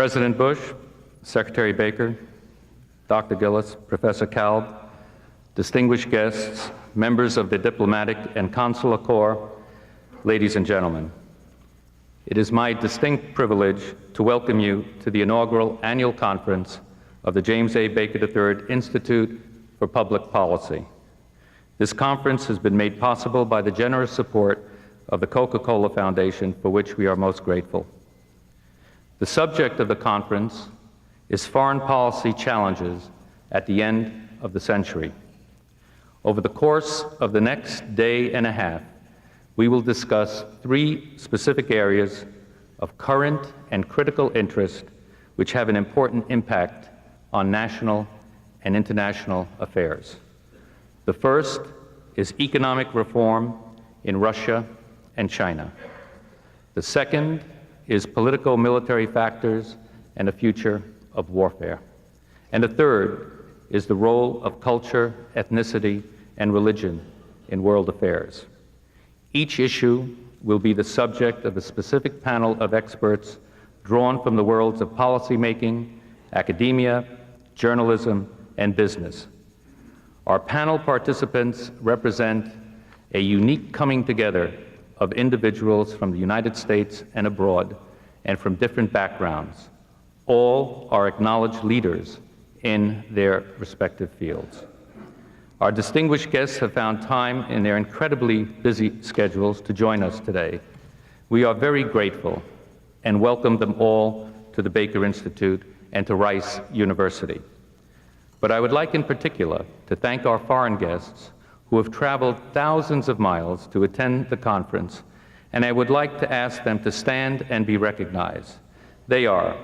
President Bush, Secretary Baker, Dr. Gillis, Professor Kalb, distinguished guests, members of the diplomatic and consular corps, ladies and gentlemen. It is my distinct privilege to welcome you to the inaugural annual conference of the James A. Baker III Institute for Public Policy. This conference has been made possible by the generous support of the Coca-Cola Foundation, for which we are most grateful. The subject of the conference is foreign policy challenges at the end of the century. Over the course of the next day and a half, we will discuss three specific areas of current and critical interest which have an important impact on national and international affairs. The first is economic reform in Russia and China. The second is politico-military factors and the future of warfare. And the third is the role of culture, ethnicity, and religion in world affairs. Each issue will be the subject of a specific panel of experts drawn from the worlds of policymaking, academia, journalism, and business. Our panel participants represent a unique coming together of individuals from the United States and abroad, and from different backgrounds. All are acknowledged leaders in their respective fields. Our distinguished guests have found time in their incredibly busy schedules to join us today. We are very grateful and welcome them all to the Baker Institute and to Rice University. But I would like in particular to thank our foreign guests who have traveled thousands of miles to attend the conference, and I would like to ask them to stand and be recognized. They are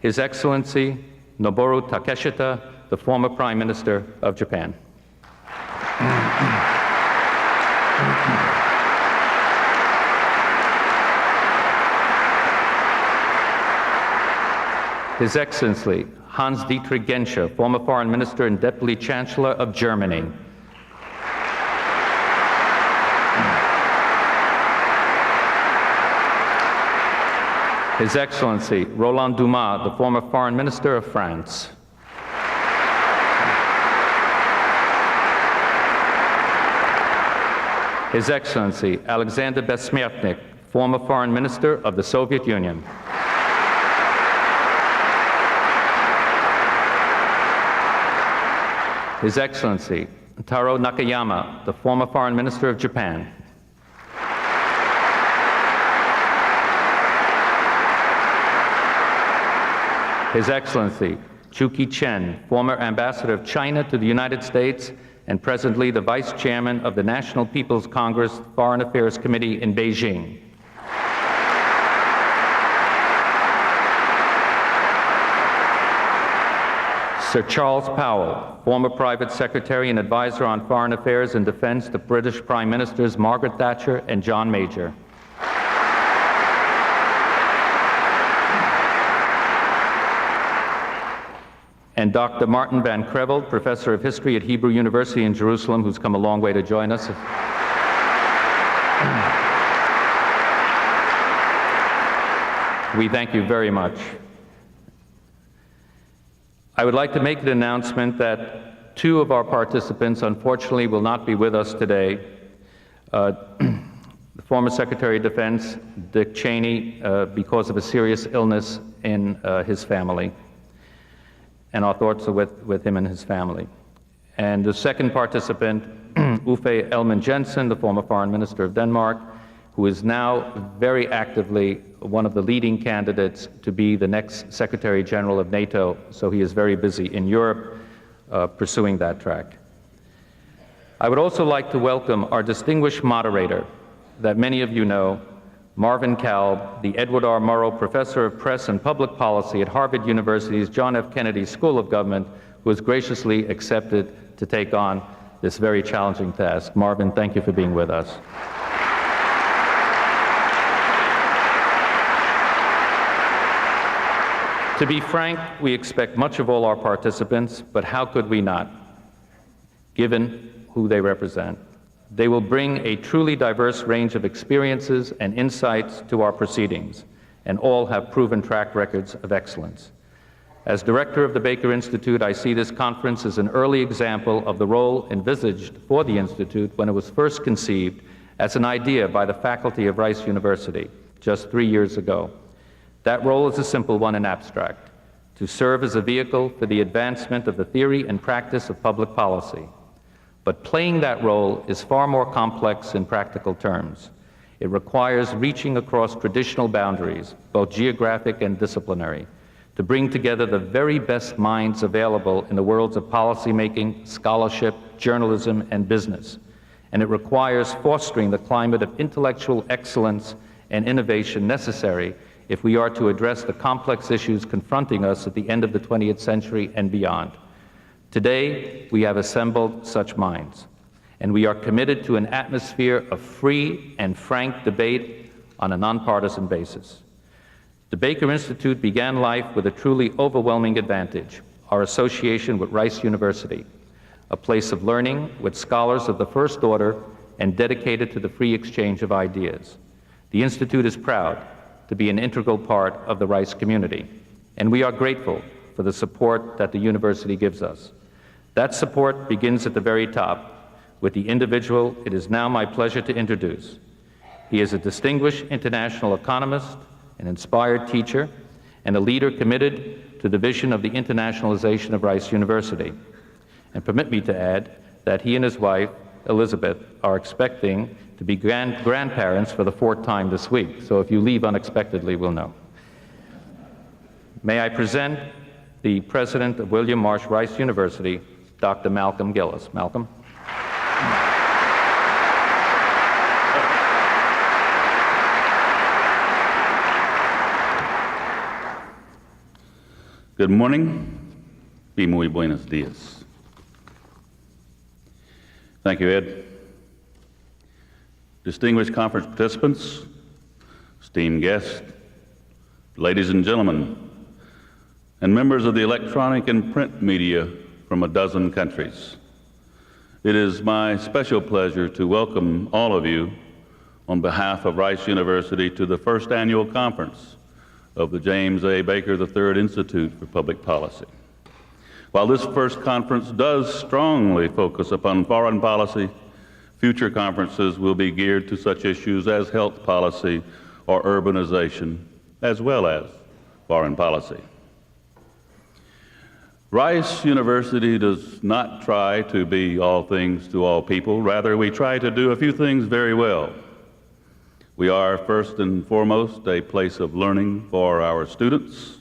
His Excellency Noboru Takeshita, the former Prime Minister of Japan. His Excellency Hans-Dietrich Genscher, former Foreign Minister and Deputy Chancellor of Germany. His Excellency Roland Dumas, the former Foreign Minister of France. His Excellency Alexander Besmyatnik, former Foreign Minister of the Soviet Union. His Excellency Taro Nakayama, the former Foreign Minister of Japan. His Excellency Chu Ki-chen, former Ambassador of China to the United States and presently the Vice Chairman of the National People's Congress Foreign Affairs Committee in Beijing. Sir Charles Powell, former Private Secretary and Advisor on Foreign Affairs and Defense to British Prime Ministers Margaret Thatcher and John Major. And Dr. Martin Van Creveld, Professor of History at Hebrew University in Jerusalem, who's come a long way to join us. We thank you very much. I would like to make an announcement that two of our participants, unfortunately, will not be with us today. The former Secretary of Defense, Dick Cheney, because of a serious illness in his family. And our thoughts are with him and his family. And the second participant, Uffe Ellemann-Jensen, the former Foreign Minister of Denmark, who is now very actively one of the leading candidates to be the next Secretary General of NATO, so he is very busy in Europe pursuing that track. I would also like to welcome our distinguished moderator that many of you know, Marvin Kalb, the Edward R. Murrow Professor of Press and Public Policy at Harvard University's John F. Kennedy School of Government, who has graciously accepted to take on this very challenging task. Marvin, thank you for being with us. To be frank, we expect much of all our participants, but how could we not, given who they represent? They will bring a truly diverse range of experiences and insights to our proceedings, and all have proven track records of excellence. As director of the Baker Institute, I see this conference as an early example of the role envisaged for the Institute when it was first conceived as an idea by the faculty of Rice University just 3 years ago. That role is a simple one in abstract: to serve as a vehicle for the advancement of the theory and practice of public policy. But playing that role is far more complex in practical terms. It requires reaching across traditional boundaries, both geographic and disciplinary, to bring together the very best minds available in the worlds of policymaking, scholarship, journalism, and business. And it requires fostering the climate of intellectual excellence and innovation necessary if we are to address the complex issues confronting us at the end of the 20th century and beyond. Today, we have assembled such minds, and we are committed to an atmosphere of free and frank debate on a nonpartisan basis. The Baker Institute began life with a truly overwhelming advantage: our association with Rice University, a place of learning with scholars of the first order and dedicated to the free exchange of ideas. The Institute is proud to be an integral part of the Rice community, and we are grateful for the support that the university gives us. That support begins at the very top with the individual it is now my pleasure to introduce. He is a distinguished international economist, an inspired teacher, and a leader committed to the vision of the internationalization of Rice University. And permit me to add that he and his wife, Elizabeth, are expecting to be grandparents for the 4th time this week. So if you leave unexpectedly, we'll know. May I present the president of William Marsh Rice University, Dr. Malcolm Gillis. Malcolm. Good morning y muy buenos días. Thank you, Ed. Distinguished conference participants, esteemed guests, ladies and gentlemen, and members of the electronic and print media from a dozen countries. It is my special pleasure to welcome all of you on behalf of Rice University to the first annual conference of the James A. Baker III Institute for Public Policy. While this first conference does strongly focus upon foreign policy, future conferences will be geared to such issues as health policy or urbanization, as well as foreign policy. Rice University does not try to be all things to all people. Rather, we try to do a few things very well. We are first and foremost a place of learning for our students,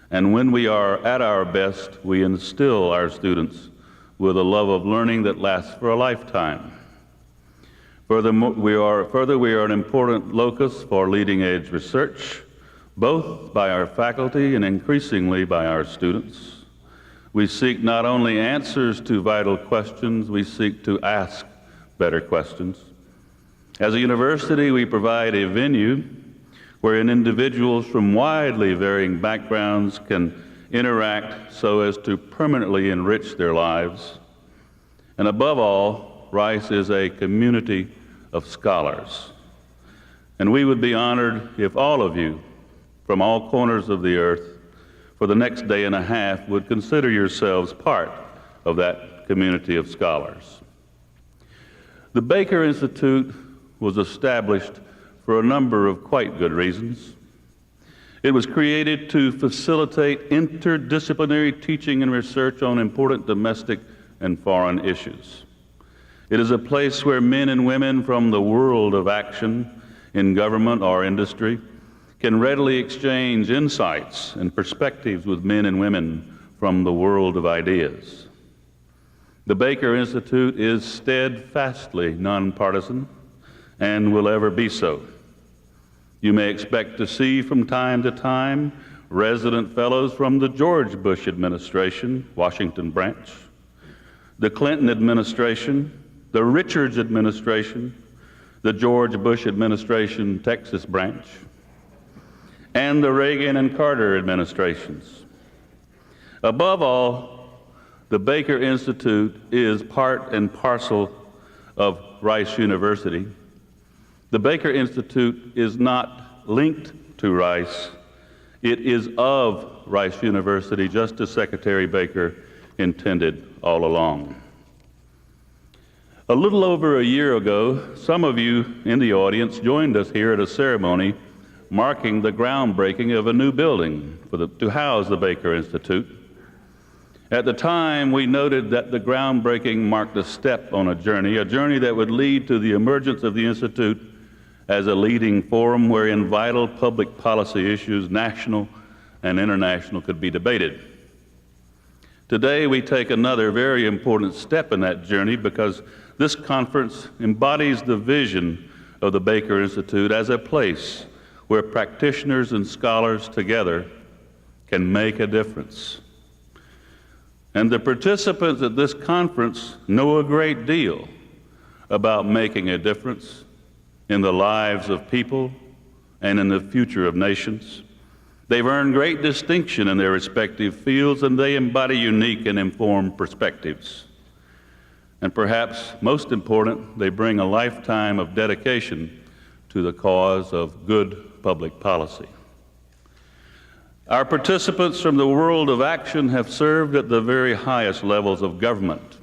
and when we are at our best, we instill our students with a love of learning that lasts for a lifetime. Furthermore, we are an important locus for leading-edge research, both by our faculty and increasingly by our students. We seek not only answers to vital questions, we seek to ask better questions. As a university, we provide a venue wherein individuals from widely varying backgrounds can interact so as to permanently enrich their lives. And above all, Rice is a community of scholars. And we would be honored if all of you from all corners of the earth for the next day and a half would consider yourselves part of that community of scholars. The Baker Institute was established for a number of quite good reasons. It was created to facilitate interdisciplinary teaching and research on important domestic and foreign issues. It is a place where men and women from the world of action in government or industry can readily exchange insights and perspectives with men and women from the world of ideas. The Baker Institute is steadfastly nonpartisan and will ever be so. You may expect to see from time to time resident fellows from the George Bush administration, Washington branch, the Clinton administration, the Richards administration, the George Bush administration, Texas branch, and the Reagan and Carter administrations. Above all, the Baker Institute is part and parcel of Rice University. The Baker Institute is not linked to Rice. It is of Rice University, just as Secretary Baker intended all along. A little over a year ago, some of you in the audience joined us here at a ceremony marking the groundbreaking of a new building to house the Baker Institute. At the time, we noted that the groundbreaking marked a step on a journey that would lead to the emergence of the Institute as a leading forum wherein vital public policy issues, national and international, could be debated. Today, we take another very important step in that journey because this conference embodies the vision of the Baker Institute as a place where practitioners and scholars together can make a difference. And the participants at this conference know a great deal about making a difference in the lives of people and in the future of nations. They've earned great distinction in their respective fields, and they embody unique and informed perspectives. And perhaps most important, they bring a lifetime of dedication to the cause of good public policy. Our participants from the world of action have served at the very highest levels of government.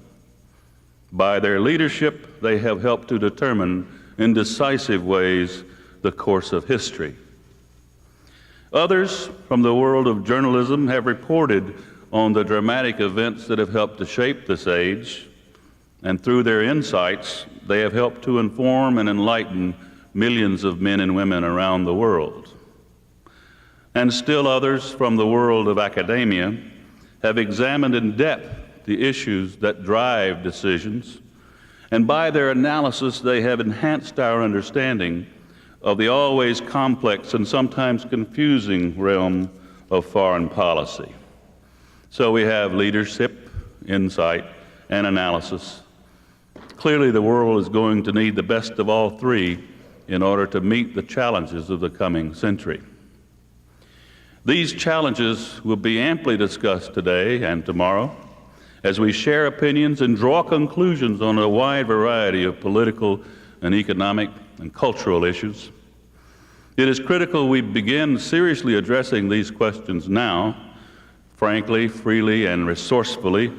By their leadership, they have helped to determine in decisive ways the course of history. Others from the world of journalism have reported on the dramatic events that have helped to shape this age, and through their insights, they have helped to inform and enlighten millions of men and women around the world. And still others from the world of academia have examined in depth the issues that drive decisions, and by their analysis they have enhanced our understanding of the always complex and sometimes confusing realm of foreign policy. So we have leadership, insight, and analysis. Clearly the world is going to need the best of all three in order to meet the challenges of the coming century. These challenges will be amply discussed today and tomorrow as we share opinions and draw conclusions on a wide variety of political and economic and cultural issues. It is critical we begin seriously addressing these questions now, frankly, freely, and resourcefully.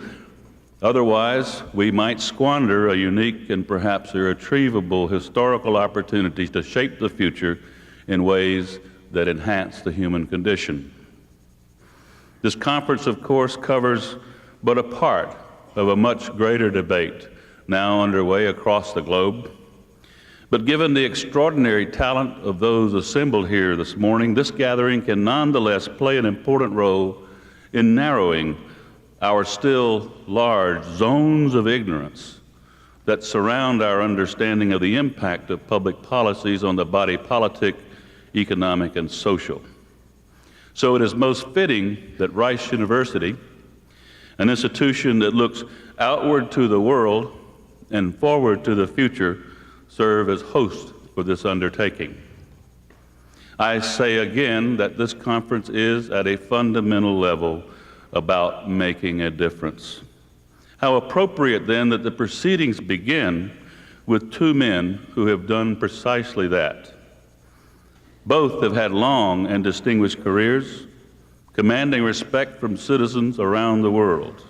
Otherwise, we might squander a unique and perhaps irretrievable historical opportunity to shape the future in ways that enhance the human condition. This conference, of course, covers but a part of a much greater debate now underway across the globe. But given the extraordinary talent of those assembled here this morning, this gathering can nonetheless play an important role in narrowing our still large zones of ignorance that surround our understanding of the impact of public policies on the body politic, economic, and social. So it is most fitting that Rice University, an institution that looks outward to the world and forward to the future, serve as host for this undertaking. I say again that this conference is at a fundamental level about making a difference. How appropriate then that the proceedings begin with two men who have done precisely that. Both have had long and distinguished careers, commanding respect from citizens around the world.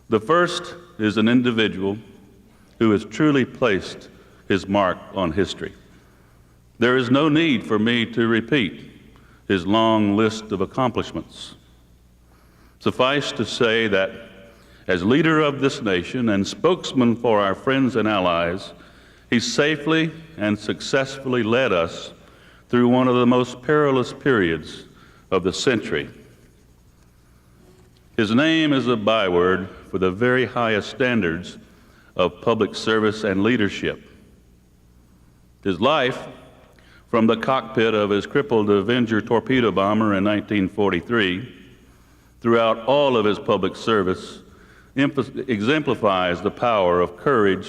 The first is an individual who has truly placed his mark on history. There is no need for me to repeat his long list of accomplishments. Suffice to say that as leader of this nation and spokesman for our friends and allies, he safely and successfully led us through one of the most perilous periods of the century. His name is a byword for the very highest standards of public service and leadership. His life, from the cockpit of his crippled Avenger torpedo bomber in 1943, throughout all of his public service, exemplifies the power of courage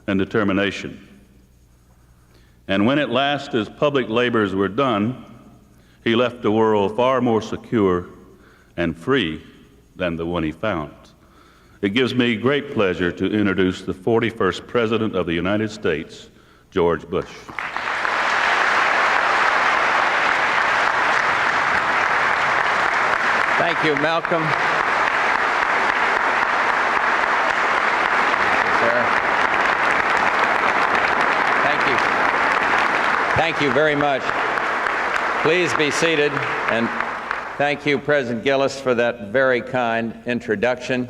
and determination. And when at last his public labors were done, he left the world far more secure and free than the one he found. It gives me great pleasure to introduce the 41st President of the United States, George Bush. Thank you, Malcolm. Thank you. Thank you very much. Please be seated, and thank you, President Gillis, for that very kind introduction.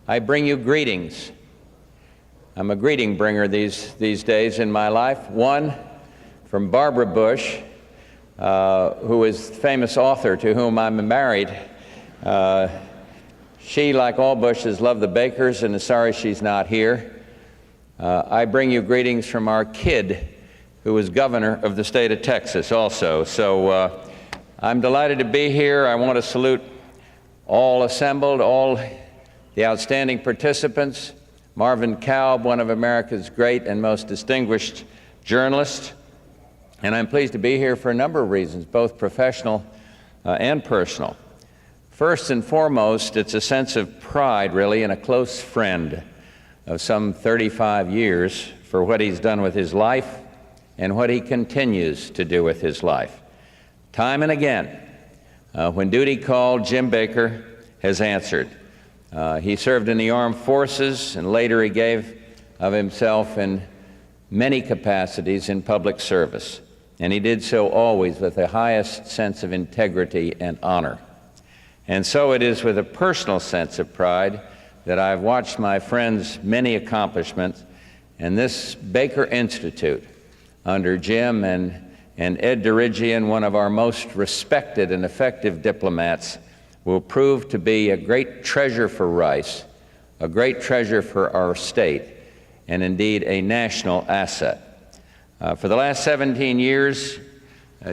I bring you greetings. I'm a greeting bringer these days in my life. One from Barbara Bush, who is the famous author to whom I'm married. She, like all Bushes, loved the Bakers and is sorry she's not here. I bring you greetings from our kid, who is governor of the state of Texas also. So I'm delighted to be here. I want to salute all assembled, all the outstanding participants. Marvin Kalb, one of America's great and most distinguished journalists. And I'm pleased to be here for a number of reasons, both professional and personal. First and foremost, it's a sense of pride, really, in a close friend of some 35 years for what he's done with his life and what he continues to do with his life. Time and again, when duty called, Jim Baker has answered. He served in the armed forces, and later he gave of himself in many capacities in public service. And he did so always with the highest sense of integrity and honor. And so it is with a personal sense of pride that I've watched my friend's many accomplishments, and this Baker Institute under Jim and Ed Dirigian, one of our most respected and effective diplomats, will prove to be a great treasure for Rice, a great treasure for our state, and indeed a national asset. For the last 17 years,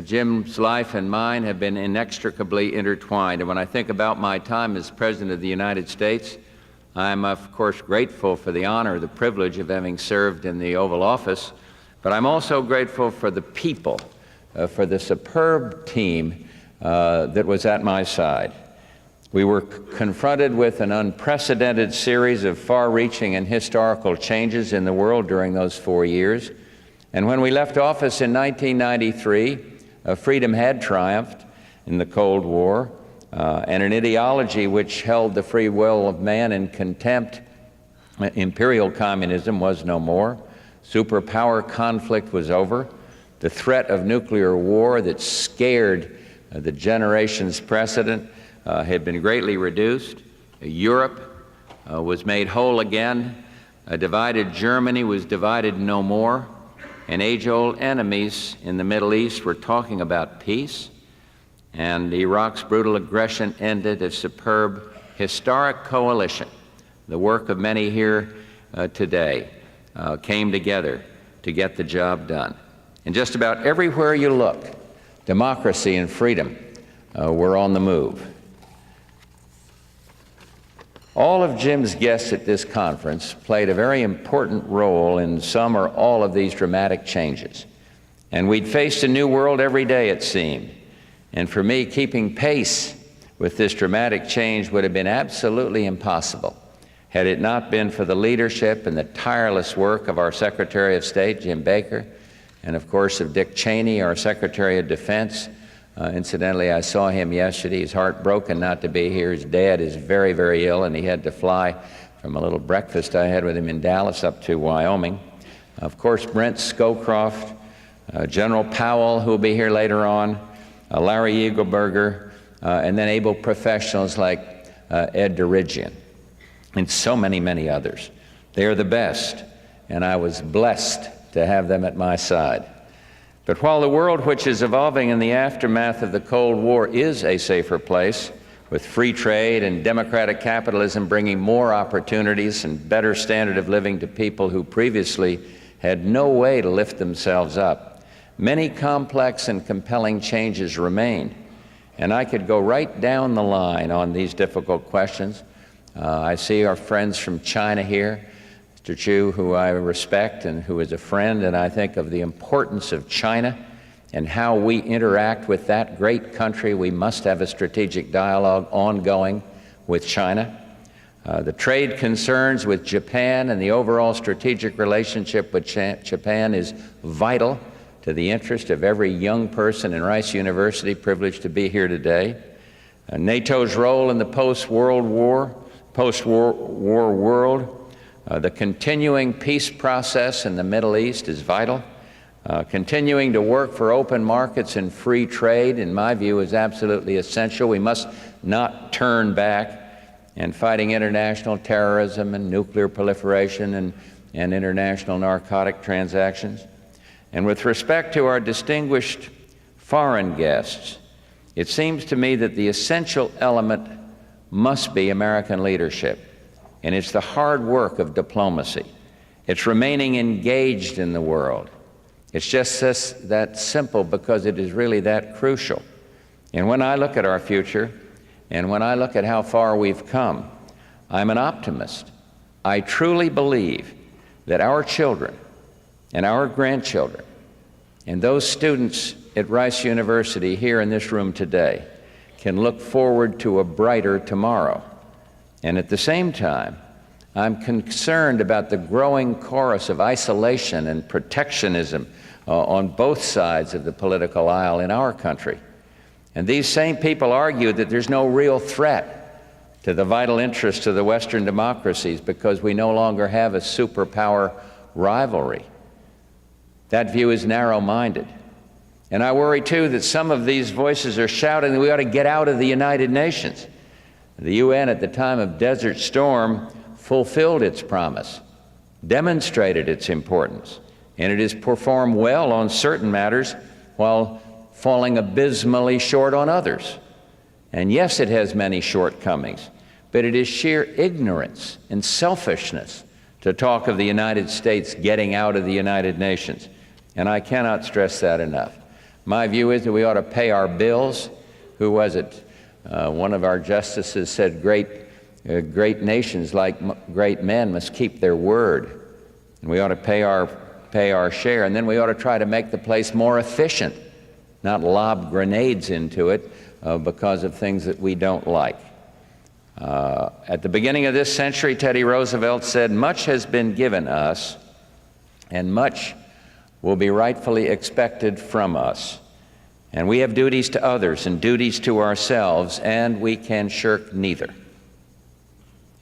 Jim's life and mine have been inextricably intertwined. And when I think about my time as President of the United States, I'm, of course, grateful for the honor, the privilege of having served in the Oval Office, but I'm also grateful for the people, for the superb team that was at my side. We were confronted with an unprecedented series of far-reaching and historical changes in the world during those 4 years. And when we left office in 1993, freedom had triumphed in the Cold War, and an ideology which held the free will of man in contempt, imperial communism, was no more. Superpower conflict was over. The threat of nuclear war that scared the generations precedent had been greatly reduced. Europe was made whole again. A divided Germany was divided no more. And age-old enemies in the Middle East were talking about peace. And Iraq's brutal aggression ended. A superb, historic coalition, the work of many here today, came together to get the job done. And just about everywhere you look, democracy and freedom were on the move. All of Jim's guests at this conference played a very important role in some or all of these dramatic changes. And we'd faced a new world every day, it seemed. And for me, keeping pace with this dramatic change would have been absolutely impossible had it not been for the leadership and the tireless work of our Secretary of State, Jim Baker, and of course of Dick Cheney, our Secretary of Defense. Incidentally, I saw him yesterday. He's heartbroken not to be here. His dad is very, very ill, and he had to fly from a little breakfast I had with him in Dallas up to Wyoming. Of course, Brent Scowcroft, General Powell, who will be here later on, Larry Eagleberger, and then able professionals like Ed Dirigian, and so many, many others. They are the best, and I was blessed to have them at my side. But while the world which is evolving in the aftermath of the Cold War is a safer place, with free trade and democratic capitalism bringing more opportunities and better standard of living to people who previously had no way to lift themselves up, many complex and compelling changes remain. And I could go right down the line on these difficult questions. I see our friends from China here. Mr. Chu, who I respect and who is a friend, and I think of the importance of China and how we interact with that great country. We must have a strategic dialogue ongoing with China. The trade concerns with Japan and the overall strategic relationship with Japan is vital to the interest of every young person in Rice University privileged to be here today. NATO's role in the post-war world, the continuing peace process in the Middle East is vital. Continuing to work for open markets and free trade, in my view, is absolutely essential. We must not turn back, and fighting international terrorism and nuclear proliferation and international narcotic transactions. And with respect to our distinguished foreign guests, it seems to me that the essential element must be American leadership. And it's the hard work of diplomacy. It's remaining engaged in the world. It's just that simple, because it is really that crucial. And when I look at our future, and when I look at how far we've come, I'm an optimist. I truly believe that our children and our grandchildren and those students at Rice University here in this room today can look forward to a brighter tomorrow. And at the same time, I'm concerned about the growing chorus of isolation and protectionism on both sides of the political aisle in our country. And these same people argue that there's no real threat to the vital interests of the Western democracies because we no longer have a superpower rivalry. That view is narrow-minded. And I worry, too, that some of these voices are shouting that we ought to get out of the United Nations. The UN at the time of Desert Storm fulfilled its promise, demonstrated its importance, and it has performed well on certain matters while falling abysmally short on others. And yes, it has many shortcomings, but it is sheer ignorance and selfishness to talk of the United States getting out of the United Nations. And I cannot stress that enough. My view is that we ought to pay our bills. Who was it? One of our justices said, great nations, like great men, must keep their word. And we ought to pay our share, and then we ought to try to make the place more efficient, not lob grenades into it because of things that we don't like. At the beginning of this century, Teddy Roosevelt said, "Much has been given us, and much will be rightfully expected from us. And we have duties to others and duties to ourselves, and we can shirk neither."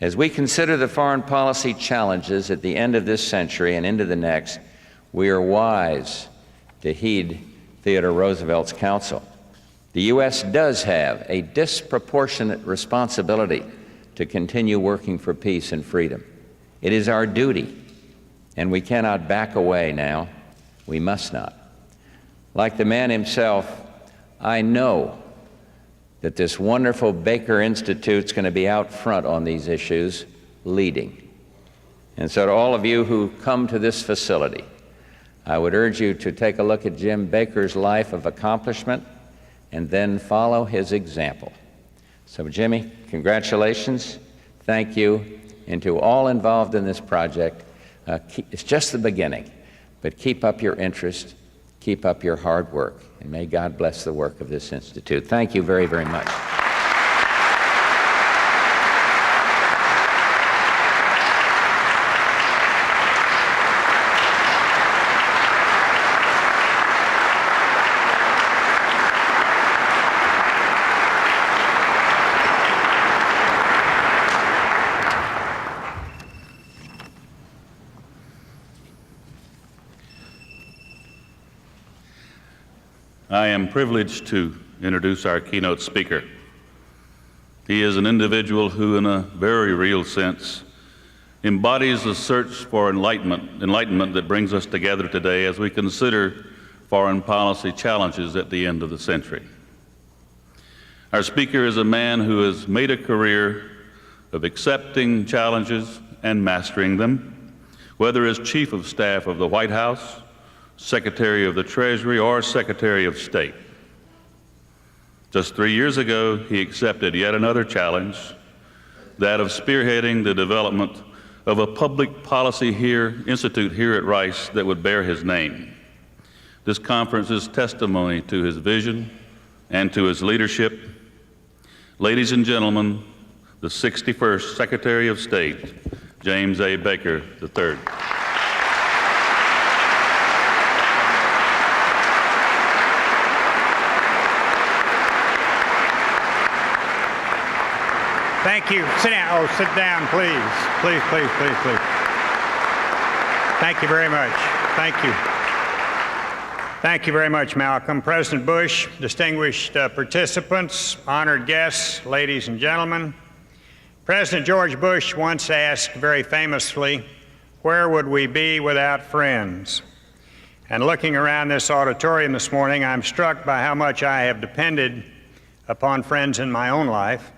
As we consider the foreign policy challenges at the end of this century and into the next, we are wise to heed Theodore Roosevelt's counsel. The U.S. does have a disproportionate responsibility to continue working for peace and freedom. It is our duty, and we cannot back away now. We must not. Like the man himself, I know that this wonderful Baker Institute's going to be out front on these issues, leading. And so to all of you who come to this facility, I would urge you to take a look at Jim Baker's life of accomplishment and then follow his example. So Jimmy, congratulations, thank you, and to all involved in this project, it's just the beginning, but keep up your interest, keep up your hard work, and may God bless the work of this institute. Thank you very, very much. I am privileged to introduce our keynote speaker. He is an individual who, in a very real sense, embodies the search for enlightenment that brings us together today as we consider foreign policy challenges at the end of the century. Our speaker is a man who has made a career of accepting challenges and mastering them, whether as Chief of Staff of the White House, Secretary of the Treasury, or Secretary of State. Just 3 years ago, he accepted yet another challenge, that of spearheading the development of a public policy institute here at Rice that would bear his name. This conference is testimony to his vision and to his leadership. Ladies and gentlemen, the 61st Secretary of State, James A. Baker III. Thank you. Sit down. Oh, sit down, please. Please, please, please, please. Thank you very much. Thank you. Thank you very much, Malcolm. President Bush, distinguished participants, honored guests, ladies and gentlemen. President George Bush once asked very famously, "Where would we be without friends?" And looking around this auditorium this morning, I'm struck by how much I have depended upon friends in my own life.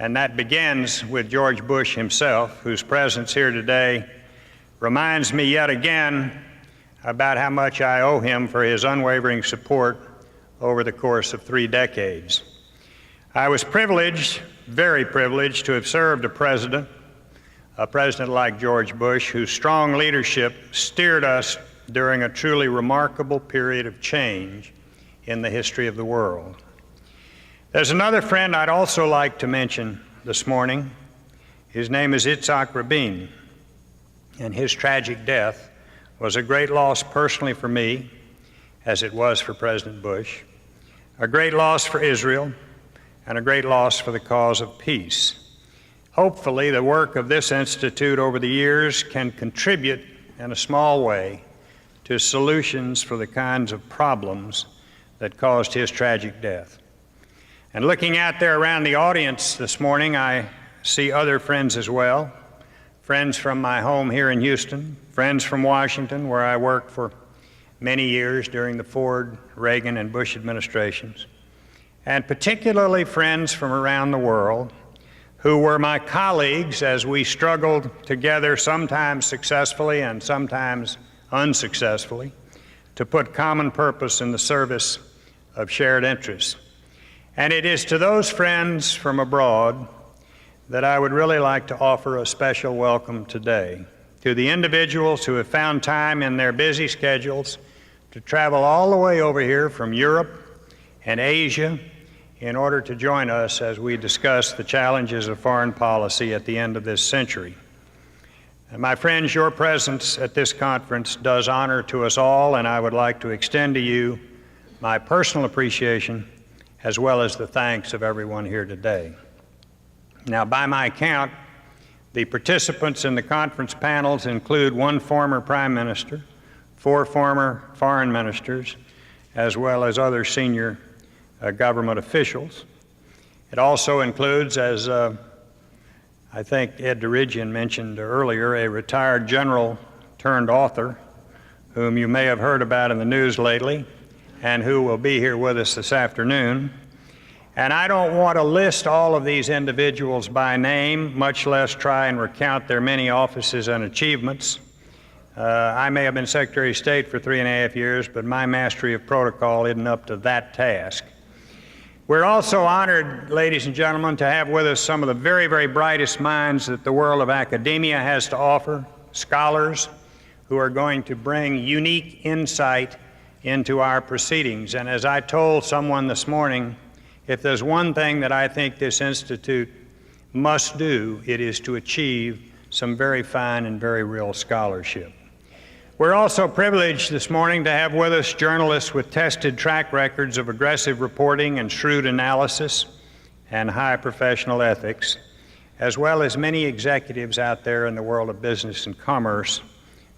And that begins with George Bush himself, whose presence here today reminds me yet again about how much I owe him for his unwavering support over the course of 3 decades. I was privileged, very privileged, to have served a president like George Bush, whose strong leadership steered us during a truly remarkable period of change in the history of the world. There's another friend I'd also like to mention this morning. His name is Yitzhak Rabin, and his tragic death was a great loss personally for me, as it was for President Bush, a great loss for Israel, and a great loss for the cause of peace. Hopefully, the work of this institute over the years can contribute in a small way to solutions for the kinds of problems that caused his tragic death. And looking out there around the audience this morning, I see other friends as well, friends from my home here in Houston, friends from Washington, where I worked for many years during the Ford, Reagan, and Bush administrations, and particularly friends from around the world who were my colleagues as we struggled together, sometimes successfully and sometimes unsuccessfully, to put common purpose in the service of shared interests. And it is to those friends from abroad that I would really like to offer a special welcome today, to the individuals who have found time in their busy schedules to travel all the way over here from Europe and Asia in order to join us as we discuss the challenges of foreign policy at the end of this century. And my friends, your presence at this conference does honor to us all, and I would like to extend to you my personal appreciation as well as the thanks of everyone here today. Now, by my count, the participants in the conference panels include 1 former prime minister, 4 former foreign ministers, as well as other senior government officials. It also includes, as I think Ed Derigian mentioned earlier, a retired general turned author whom you may have heard about in the news lately and who will be here with us this afternoon. And I don't want to list all of these individuals by name, much less try and recount their many offices and achievements. I may have been Secretary of State for 3.5 years, but my mastery of protocol isn't up to that task. We're also honored, ladies and gentlemen, to have with us some of the very, very brightest minds that the world of academia has to offer, scholars who are going to bring unique insight into our proceedings. And as I told someone this morning, if there's one thing that I think this institute must do, it is to achieve some very fine and very real scholarship. We're also privileged this morning to have with us journalists with tested track records of aggressive reporting and shrewd analysis and high professional ethics, as well as many executives out there in the world of business and commerce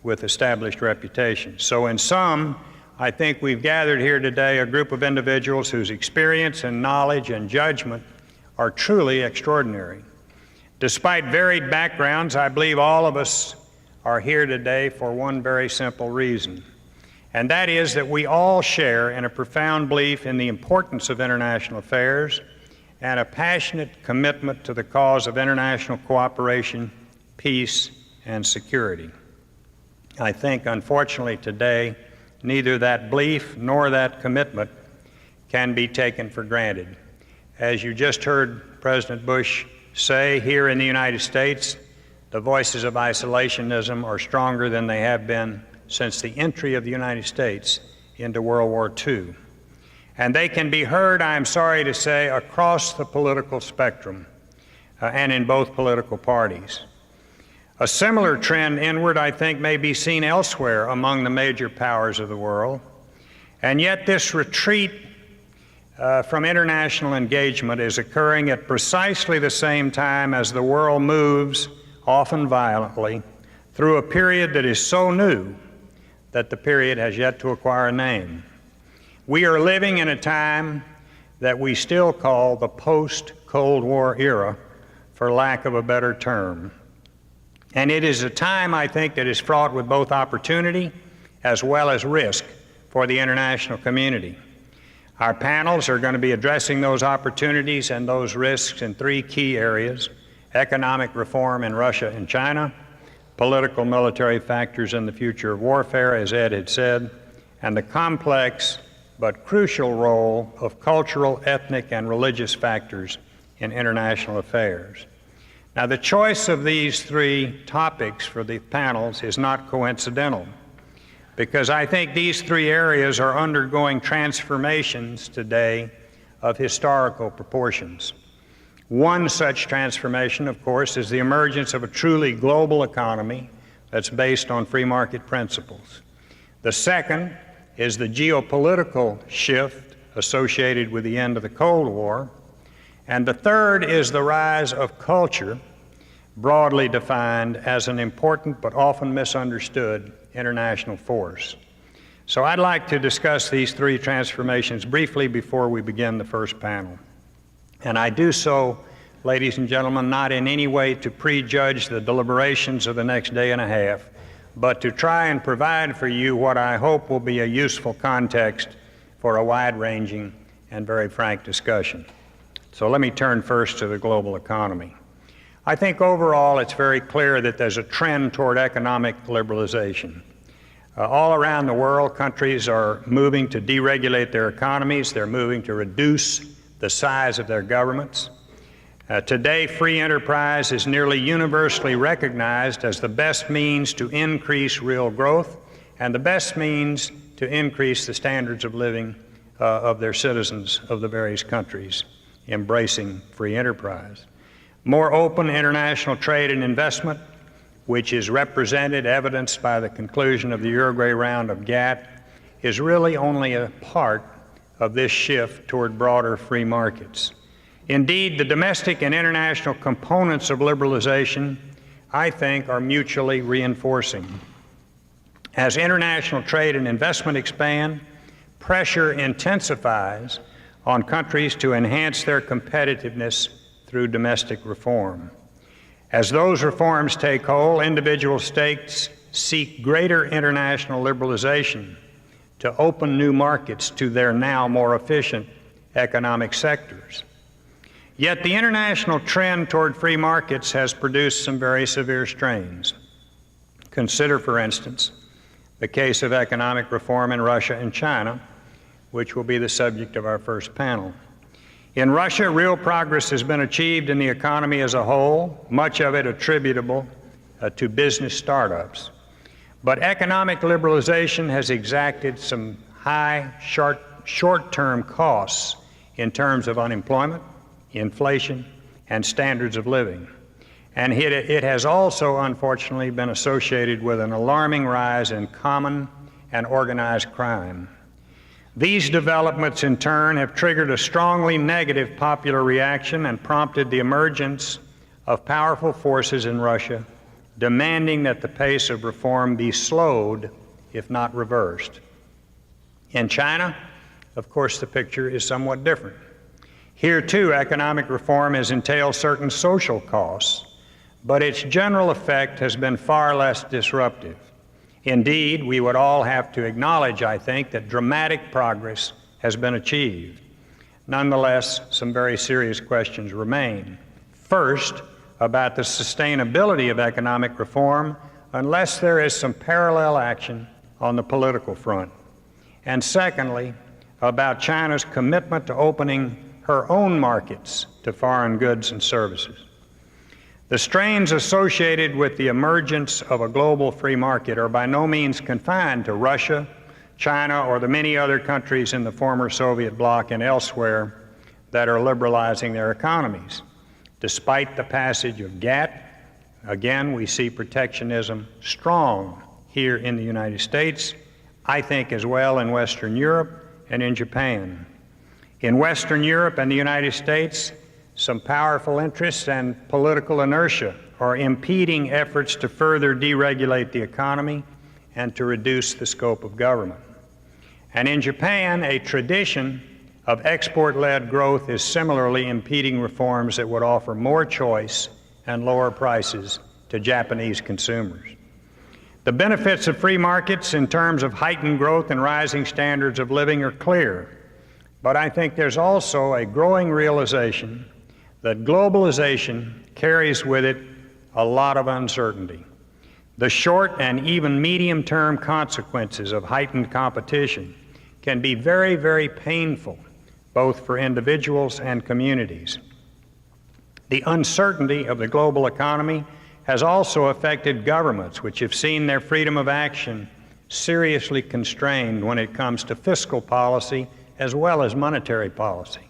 with established reputations. So in sum, I think we've gathered here today a group of individuals whose experience and knowledge and judgment are truly extraordinary. Despite varied backgrounds, I believe all of us are here today for one very simple reason, and that is that we all share in a profound belief in the importance of international affairs and a passionate commitment to the cause of international cooperation, peace, and security. I think, unfortunately, today, neither that belief nor that commitment can be taken for granted. As you just heard President Bush say, here in the United States, the voices of isolationism are stronger than they have been since the entry of the United States into World War II. And they can be heard, I'm sorry to say, across the political spectrum and in both political parties. A similar trend inward, I think, may be seen elsewhere among the major powers of the world. And yet this retreat from international engagement is occurring at precisely the same time as the world moves, often violently, through a period that is so new that the period has yet to acquire a name. We are living in a time that we still call the post-Cold War era, for lack of a better term. And it is a time, I think, that is fraught with both opportunity as well as risk for the international community. Our panels are going to be addressing those opportunities and those risks in three key areas: economic reform in Russia and China, political military factors in the future of warfare, as Ed had said, and the complex but crucial role of cultural, ethnic, and religious factors in international affairs. Now, the choice of these three topics for the panels is not coincidental, because I think these three areas are undergoing transformations today of historical proportions. One such transformation, of course, is the emergence of a truly global economy that's based on free market principles. The second is the geopolitical shift associated with the end of the Cold War. And the third is the rise of culture, broadly defined as an important but often misunderstood international force. So I'd like to discuss these three transformations briefly before we begin the first panel. And I do so, ladies and gentlemen, not in any way to prejudge the deliberations of the next day and a half, but to try and provide for you what I hope will be a useful context for a wide-ranging and very frank discussion. So let me turn first to the global economy. I think overall it's very clear that there's a trend toward economic liberalization. All around the world, countries are moving to deregulate their economies. They're moving to reduce the size of their governments. Today, free enterprise is nearly universally recognized as the best means to increase real growth and the best means to increase the standards of living of their citizens of the various countries embracing free enterprise. More open international trade and investment, which is represented, evidenced by the conclusion of the Uruguay round of GATT, is really only a part of this shift toward broader free markets. Indeed, the domestic and international components of liberalization, I think, are mutually reinforcing. As international trade and investment expand, pressure intensifies on countries to enhance their competitiveness through domestic reform. As those reforms take hold, individual states seek greater international liberalization to open new markets to their now more efficient economic sectors. Yet the international trend toward free markets has produced some very severe strains. Consider, for instance, the case of economic reform in Russia and China, which will be the subject of our first panel. In Russia, real progress has been achieved in the economy as a whole, much of it attributable to business startups. But economic liberalization has exacted some high, short-term costs in terms of unemployment, inflation, and standards of living. And it has also, unfortunately, been associated with an alarming rise in common and organized crime. These developments, in turn, have triggered a strongly negative popular reaction and prompted the emergence of powerful forces in Russia demanding that the pace of reform be slowed, if not reversed. In China, of course, the picture is somewhat different. Here, too, economic reform has entailed certain social costs, but its general effect has been far less disruptive. Indeed, we would all have to acknowledge, I think, that dramatic progress has been achieved. Nonetheless, some very serious questions remain. First, about the sustainability of economic reform unless there is some parallel action on the political front. And secondly, about China's commitment to opening her own markets to foreign goods and services. The strains associated with the emergence of a global free market are by no means confined to Russia, China, or the many other countries in the former Soviet bloc and elsewhere that are liberalizing their economies. Despite the passage of GATT, again, we see protectionism strong here in the United States, I think as well in Western Europe and in Japan. In Western Europe and the United States, some powerful interests and political inertia are impeding efforts to further deregulate the economy and to reduce the scope of government. And in Japan, a tradition of export-led growth is similarly impeding reforms that would offer more choice and lower prices to Japanese consumers. The benefits of free markets in terms of heightened growth and rising standards of living are clear, but I think there's also a growing realization that globalization carries with it a lot of uncertainty. The short and even medium-term consequences of heightened competition can be very, very painful, both for individuals and communities. The uncertainty of the global economy has also affected governments, which have seen their freedom of action seriously constrained when it comes to fiscal policy as well as monetary policy.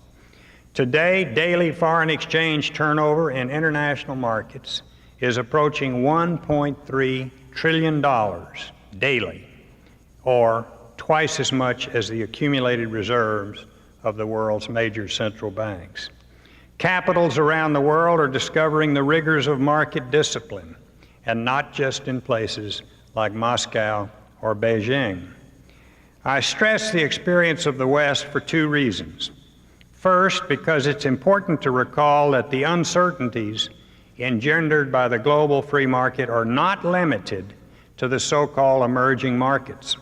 Today, daily foreign exchange turnover in international markets is approaching $1.3 trillion daily, or twice as much as the accumulated reserves of the world's major central banks. Capitals around the world are discovering the rigors of market discipline, and not just in places like Moscow or Beijing. I stress the experience of the West for two reasons. First, because it's important to recall that the uncertainties engendered by the global free market are not limited to the so-called emerging markets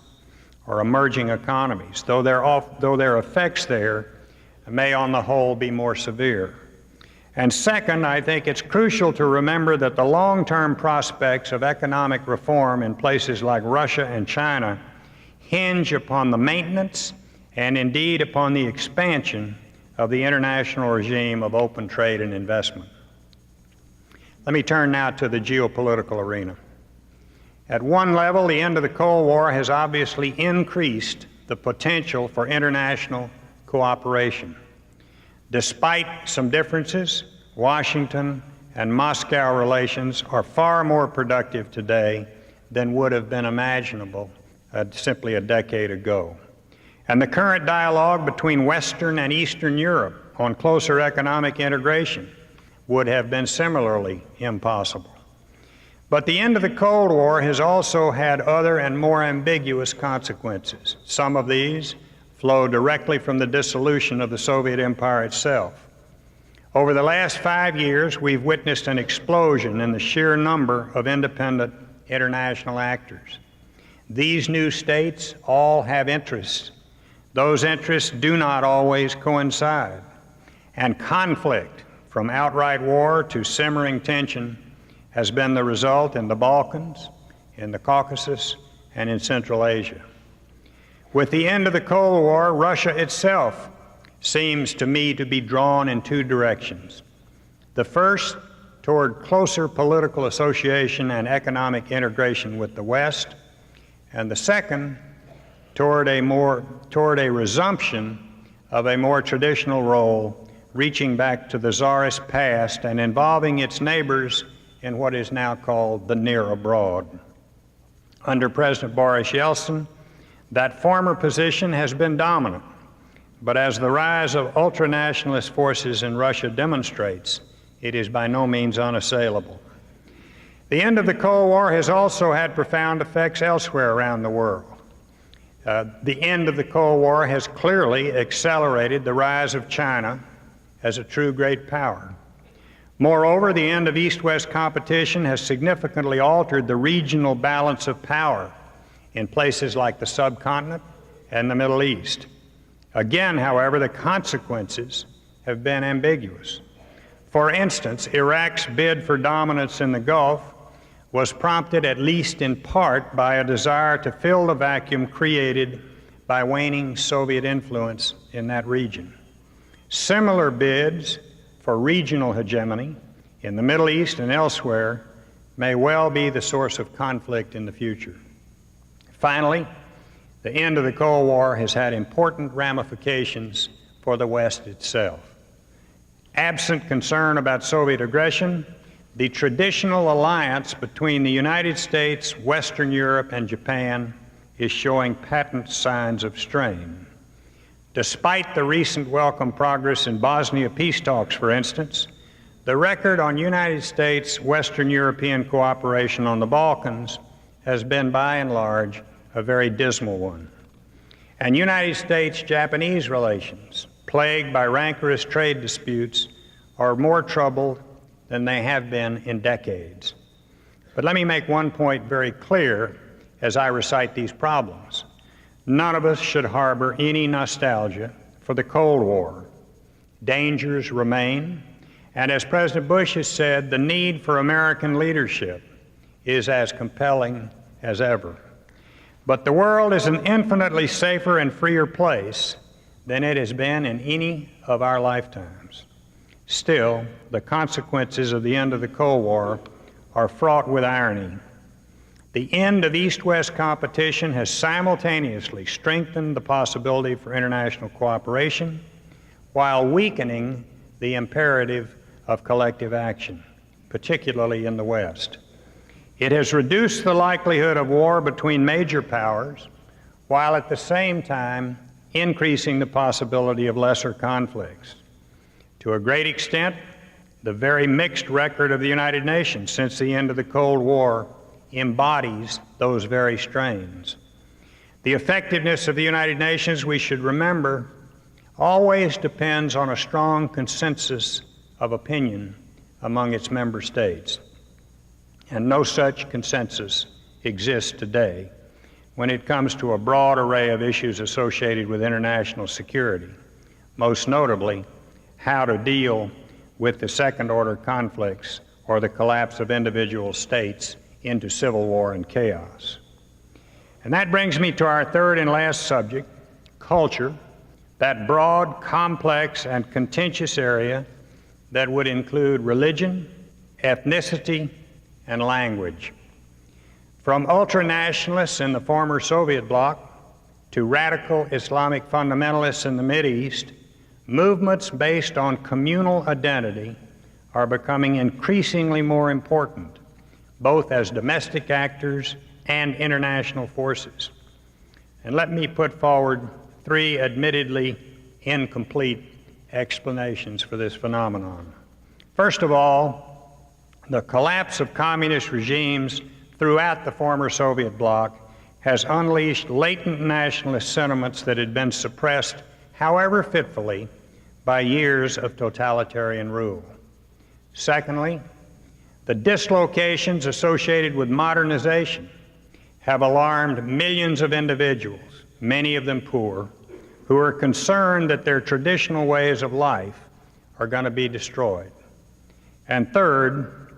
or emerging economies, though their effects there may on the whole be more severe. And second, I think it's crucial to remember that the long-term prospects of economic reform in places like Russia and China hinge upon the maintenance and indeed upon the expansion of the international regime of open trade and investment. Let me turn now to the geopolitical arena. At one level, the end of the Cold War has obviously increased the potential for international cooperation. Despite some differences, Washington and Moscow relations are far more productive today than would have been imaginable simply a decade ago. And the current dialogue between Western and Eastern Europe on closer economic integration would have been similarly impossible. But the end of the Cold War has also had other and more ambiguous consequences. Some of these flow directly from the dissolution of the Soviet Empire itself. Over the last 5 years, we've witnessed an explosion in the sheer number of independent international actors. These new states all have interests. Those interests do not always coincide. And conflict, from outright war to simmering tension, has been the result in the Balkans, in the Caucasus, and in Central Asia. With the end of the Cold War, Russia itself seems to me to be drawn in two directions. The first, toward closer political association and economic integration with the West, and the second, toward a resumption of a more traditional role, reaching back to the Tsarist past and involving its neighbors in what is now called the near abroad. Under President Boris Yeltsin, that former position has been dominant, but as the rise of ultranationalist forces in Russia demonstrates, it is by no means unassailable. The end of the Cold War has also had profound effects elsewhere around the world. The end of the Cold War has clearly accelerated the rise of China as a true great power. Moreover, the end of East-West competition has significantly altered the regional balance of power in places like the subcontinent and the Middle East. Again, however, the consequences have been ambiguous. For instance, Iraq's bid for dominance in the Gulf was prompted at least in part by a desire to fill the vacuum created by waning Soviet influence in that region. Similar bids for regional hegemony in the Middle East and elsewhere may well be the source of conflict in the future. Finally, the end of the Cold War has had important ramifications for the West itself. Absent concern about Soviet aggression, the traditional alliance between the United States, Western Europe, and Japan is showing patent signs of strain. Despite the recent welcome progress in Bosnia peace talks, for instance, the record on United States Western European cooperation on the Balkans has been, by and large, a very dismal one. And United States-Japanese relations, plagued by rancorous trade disputes, are more troubled than they have been in decades. But let me make one point very clear as I recite these problems. None of us should harbor any nostalgia for the Cold War. Dangers remain, and as President Bush has said, the need for American leadership is as compelling as ever. But the world is an infinitely safer and freer place than it has been in any of our lifetimes. Still, the consequences of the end of the Cold War are fraught with irony. The end of East-West competition has simultaneously strengthened the possibility for international cooperation while weakening the imperative of collective action, particularly in the West. It has reduced the likelihood of war between major powers while at the same time increasing the possibility of lesser conflicts. To a great extent, the very mixed record of the United Nations since the end of the Cold War embodies those very strains. The effectiveness of the United Nations, we should remember, always depends on a strong consensus of opinion among its member states. And no such consensus exists today when it comes to a broad array of issues associated with international security, most notably how to deal with the second-order conflicts or the collapse of individual states into civil war and chaos. And that brings me to our third and last subject, culture, that broad, complex, and contentious area that would include religion, ethnicity, and language. From ultranationalists in the former Soviet bloc to radical Islamic fundamentalists in the Mideast, movements based on communal identity are becoming increasingly more important, both as domestic actors and international forces. And let me put forward three admittedly incomplete explanations for this phenomenon. First of all, the collapse of communist regimes throughout the former Soviet bloc has unleashed latent nationalist sentiments that had been suppressed, however fitfully, by years of totalitarian rule. Secondly, the dislocations associated with modernization have alarmed millions of individuals, many of them poor, who are concerned that their traditional ways of life are going to be destroyed. And third,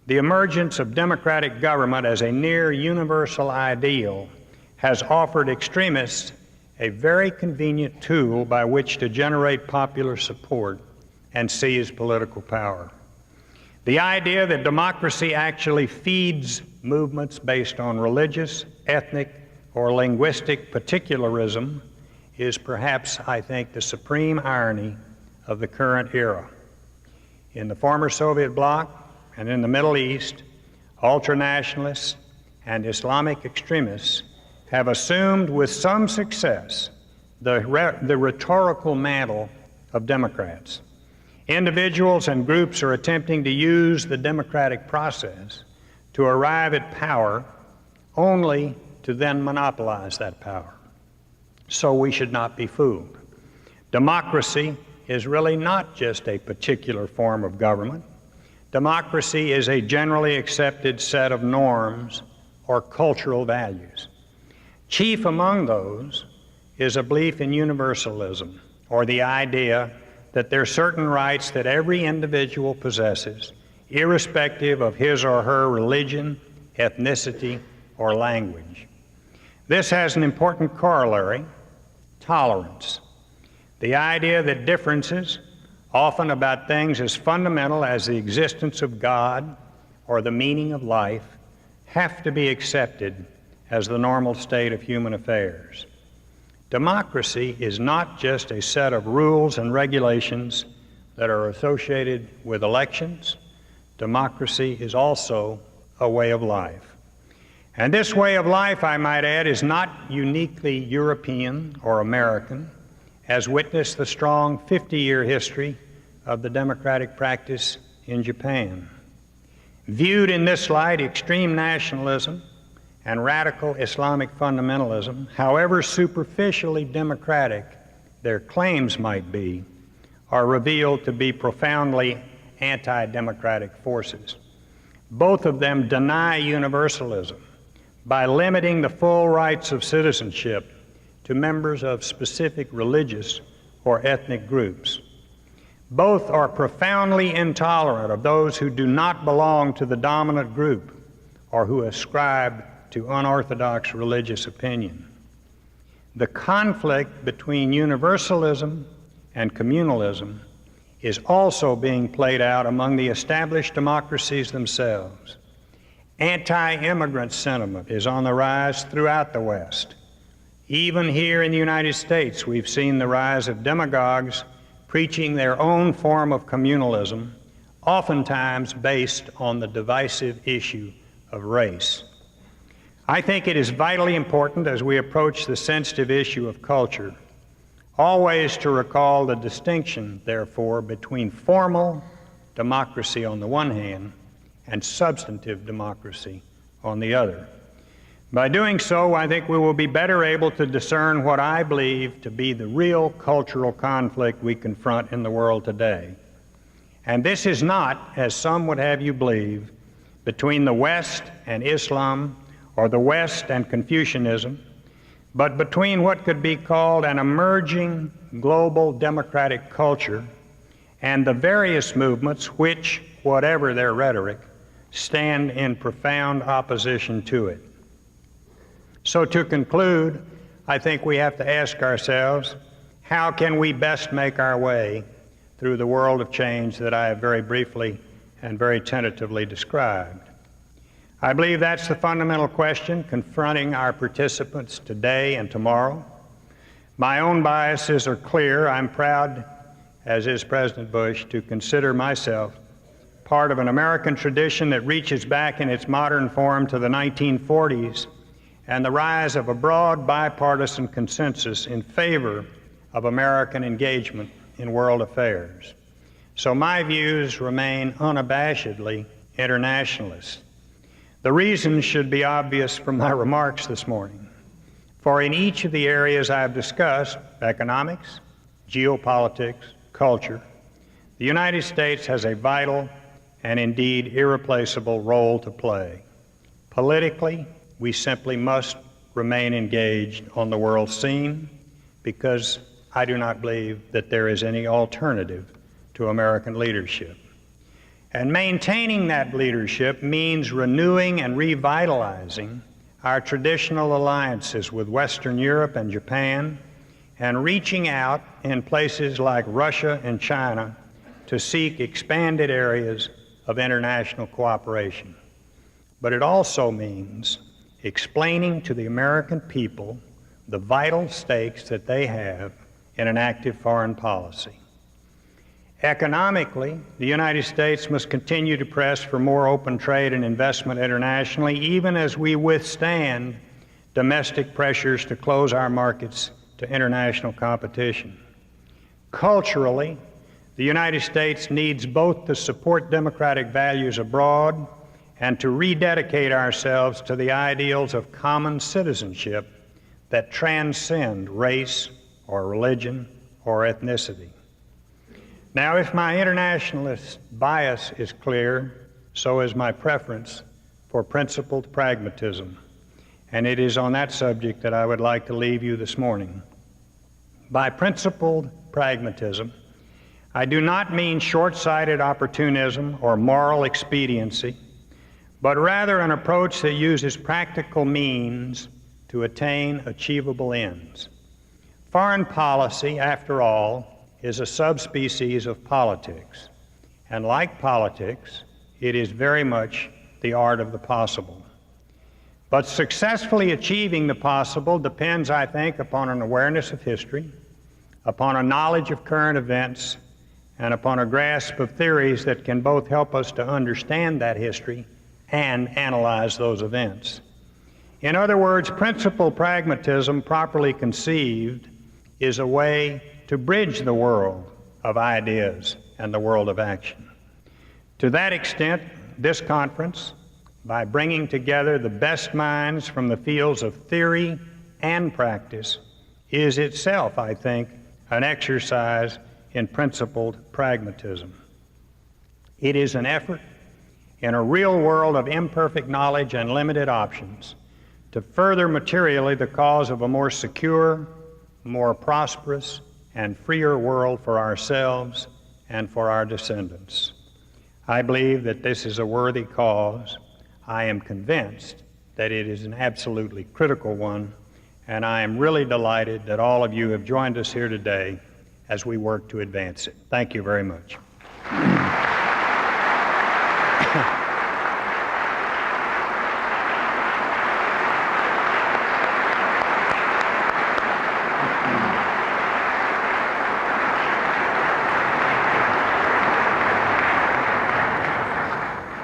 the emergence of democratic government as a near universal ideal has offered extremists a very convenient tool by which to generate popular support and seize political power. The idea that democracy actually feeds movements based on religious, ethnic, or linguistic particularism is perhaps, I think, the supreme irony of the current era. In the former Soviet bloc and in the Middle East, ultranationalists and Islamic extremists have assumed with some success the rhetorical mantle of Democrats. Individuals and groups are attempting to use the democratic process to arrive at power only to then monopolize that power. So we should not be fooled. Democracy is really not just a particular form of government. Democracy is a generally accepted set of norms or cultural values. Chief among those is a belief in universalism, or the idea that there are certain rights that every individual possesses, irrespective of his or her religion, ethnicity, or language. This has an important corollary: tolerance. The idea that differences, often about things as fundamental as the existence of God or the meaning of life, have to be accepted as the normal state of human affairs. Democracy is not just a set of rules and regulations that are associated with elections. Democracy is also a way of life. And this way of life, I might add, is not uniquely European or American. has witnessed the strong 50-year history of the democratic practice in Japan. Viewed in this light, extreme nationalism and radical Islamic fundamentalism, however superficially democratic their claims might be, are revealed to be profoundly anti-democratic forces. Both of them deny universalism by limiting the full rights of citizenship to members of specific religious or ethnic groups. Both are profoundly intolerant of those who do not belong to the dominant group or who ascribe to unorthodox religious opinion. The conflict between universalism and communalism is also being played out among the established democracies themselves. Anti-immigrant sentiment is on the rise throughout the West. Even here in the United States, we've seen the rise of demagogues preaching their own form of communalism, oftentimes based on the divisive issue of race. I think it is vitally important as we approach the sensitive issue of culture, always to recall the distinction, therefore, between formal democracy on the one hand and substantive democracy on the other. By doing so, I think we will be better able to discern what I believe to be the real cultural conflict we confront in the world today. And this is not, as some would have you believe, between the West and Islam or the West and Confucianism, but between what could be called an emerging global democratic culture and the various movements which, whatever their rhetoric, stand in profound opposition to it. So to conclude, I think we have to ask ourselves, how can we best make our way through the world of change that I have very briefly and very tentatively described? I believe that's the fundamental question confronting our participants today and tomorrow. My own biases are clear. I'm proud, as is President Bush, to consider myself part of an American tradition that reaches back in its modern form to the 1940s and the rise of a broad bipartisan consensus in favor of American engagement in world affairs. So my views remain unabashedly internationalist. The reasons should be obvious from my remarks this morning. For in each of the areas I've discussed, economics, geopolitics, culture, the United States has a vital and indeed irreplaceable role to play. Politically, we simply must remain engaged on the world scene because I do not believe that there is any alternative to American leadership. And maintaining that leadership means renewing and revitalizing our traditional alliances with Western Europe and Japan and reaching out in places like Russia and China to seek expanded areas of international cooperation. But it also means explaining to the American people the vital stakes that they have in an active foreign policy. Economically, the United States must continue to press for more open trade and investment internationally, even as we withstand domestic pressures to close our markets to international competition. Culturally, the United States needs both to support democratic values abroad and to rededicate ourselves to the ideals of common citizenship that transcend race or religion or ethnicity. Now, if my internationalist bias is clear, so is my preference for principled pragmatism. And it is on that subject that I would like to leave you this morning. By principled pragmatism, I do not mean short-sighted opportunism or moral expediency, but rather an approach that uses practical means to attain achievable ends. Foreign policy, after all, is a subspecies of politics, and like politics, it is very much the art of the possible. But successfully achieving the possible depends, I think, upon an awareness of history, upon a knowledge of current events, and upon a grasp of theories that can both help us to understand that history and analyze those events. In other words, principled pragmatism, properly conceived, is a way to bridge the world of ideas and the world of action. To that extent, this conference, by bringing together the best minds from the fields of theory and practice, is itself, I think, an exercise in principled pragmatism. It is an effort in a real world of imperfect knowledge and limited options to further materially the cause of a more secure, more prosperous, and freer world for ourselves and for our descendants. I believe that this is a worthy cause. I am convinced that it is an absolutely critical one, and I am really delighted that all of you have joined us here today as we work to advance it. Thank you very much.